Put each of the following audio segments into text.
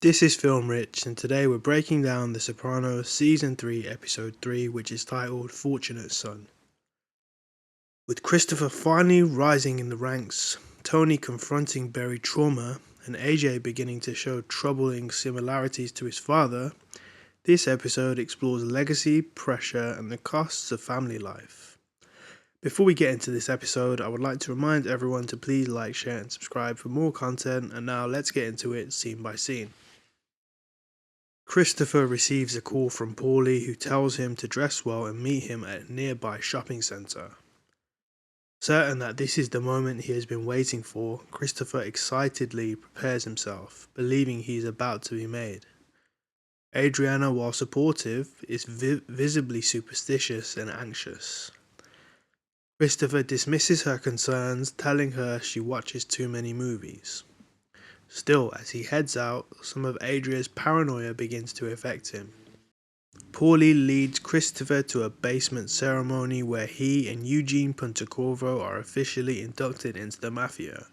This is Film Rich, and today we're breaking down The Soprano Season 3, Episode 3, which is titled Fortunate Son. With Christopher finally rising in the ranks, Tony confronting buried trauma, and AJ beginning to show troubling similarities to his father, this episode explores legacy, pressure, and the costs of family life. Before we get into this episode, I would like to remind everyone to please like, share, and subscribe for more content, and now let's get into it scene by scene. Christopher receives a call from Paulie, who tells him to dress well and meet him at a nearby shopping centre. Certain that this is the moment he has been waiting for, Christopher excitedly prepares himself, believing he is about to be made. Adriana, while supportive, is visibly superstitious and anxious. Christopher dismisses her concerns, telling her she watches too many movies. Still, as he heads out, some of Adria's paranoia begins to affect him. Paulie leads Christopher to a basement ceremony where he and Eugene Pontecorvo are officially inducted into the Mafia.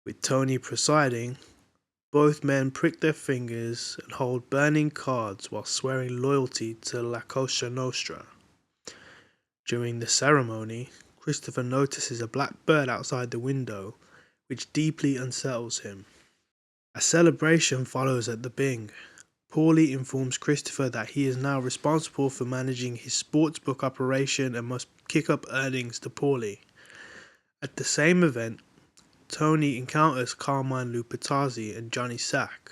With Tony presiding, both men prick their fingers and hold burning cards while swearing loyalty to La Cosa Nostra. During the ceremony, Christopher notices a black bird outside the window, which deeply unsettles him. A celebration follows at the Bing. Paulie informs Christopher that he is now responsible for managing his sportsbook operation and must kick up earnings to Paulie. At the same event, Tony encounters Carmine Lupitazzi and Johnny Sack.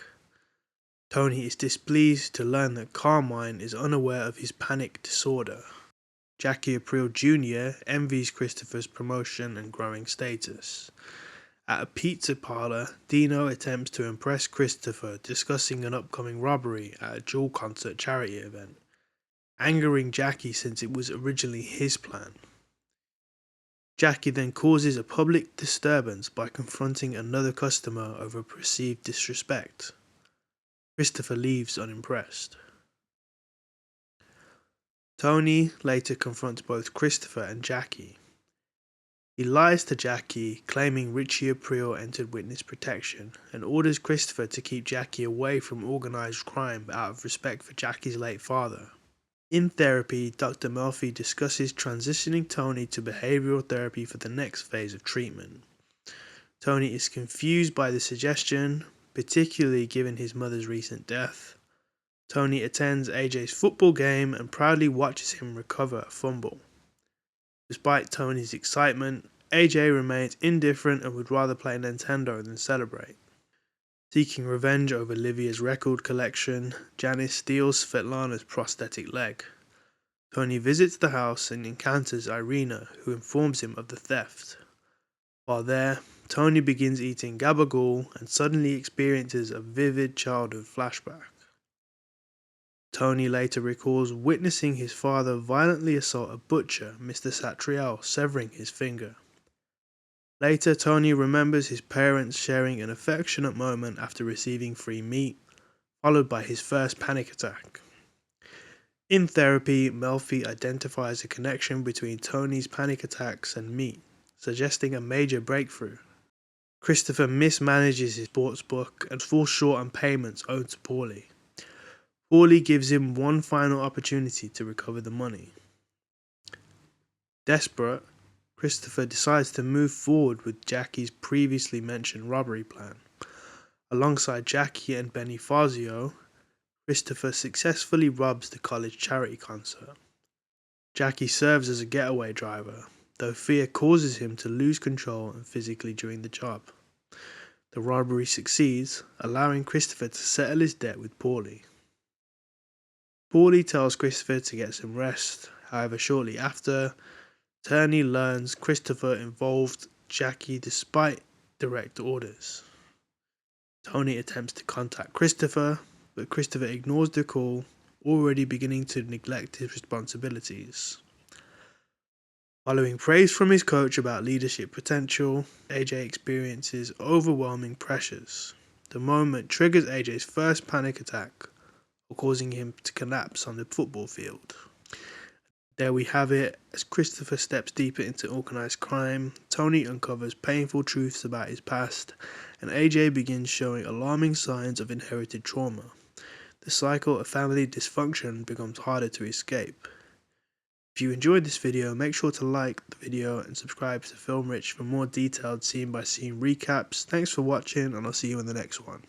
Tony is displeased to learn that Carmine is unaware of his panic disorder. Jackie Aprile Jr. envies Christopher's promotion and growing status. At a pizza parlor, Dino attempts to impress Christopher, discussing an upcoming robbery at a Jewel concert charity event, angering Jackie since it was originally his plan. Jackie then causes a public disturbance by confronting another customer over perceived disrespect. Christopher leaves unimpressed. Tony later confronts both Christopher and Jackie. He lies to Jackie, claiming Richie Aprile entered witness protection, and orders Christopher to keep Jackie away from organised crime out of respect for Jackie's late father. In therapy, Dr. Murphy discusses transitioning Tony to behavioural therapy for the next phase of treatment. Tony is confused by the suggestion, particularly given his mother's recent death. Tony attends AJ's football game and proudly watches him recover a fumble. Despite Tony's excitement, AJ remains indifferent and would rather play Nintendo than celebrate. Seeking revenge over Livia's record collection, Janice steals Svetlana's prosthetic leg. Tony visits the house and encounters Irina, who informs him of the theft. While there, Tony begins eating gabagool and suddenly experiences a vivid childhood flashback. Tony later recalls witnessing his father violently assault a butcher, Mr. Satriel, severing his finger. Later, Tony remembers his parents sharing an affectionate moment after receiving free meat, followed by his first panic attack. In therapy, Melfi identifies a connection between Tony's panic attacks and meat, suggesting a major breakthrough. Christopher mismanages his sportsbook and falls short on payments owed to Paulie. Paulie gives him one final opportunity to recover the money. Desperate, Christopher decides to move forward with Jackie's previously mentioned robbery plan. Alongside Jackie and Benny Fazio, Christopher successfully robs the college charity concert. Jackie serves as a getaway driver, though fear causes him to lose control and physically during the job. The robbery succeeds, allowing Christopher to settle his debt with Paulie. Paulie tells Christopher to get some rest, however shortly after, Tony learns Christopher involved Jackie despite direct orders. Tony attempts to contact Christopher, but Christopher ignores the call, already beginning to neglect his responsibilities. Following praise from his coach about leadership potential, AJ experiences overwhelming pressures. The moment triggers AJ's first panic attack, causing him to collapse on the football field. There we have it. As Christopher steps deeper into organized crime, Tony uncovers painful truths about his past, and AJ begins showing alarming signs of inherited trauma. The cycle of family dysfunction becomes harder to escape. If you enjoyed this video, make sure to like the video and subscribe to Film Rich for more detailed scene by scene recaps. Thanks for watching, and I'll see you in the next one.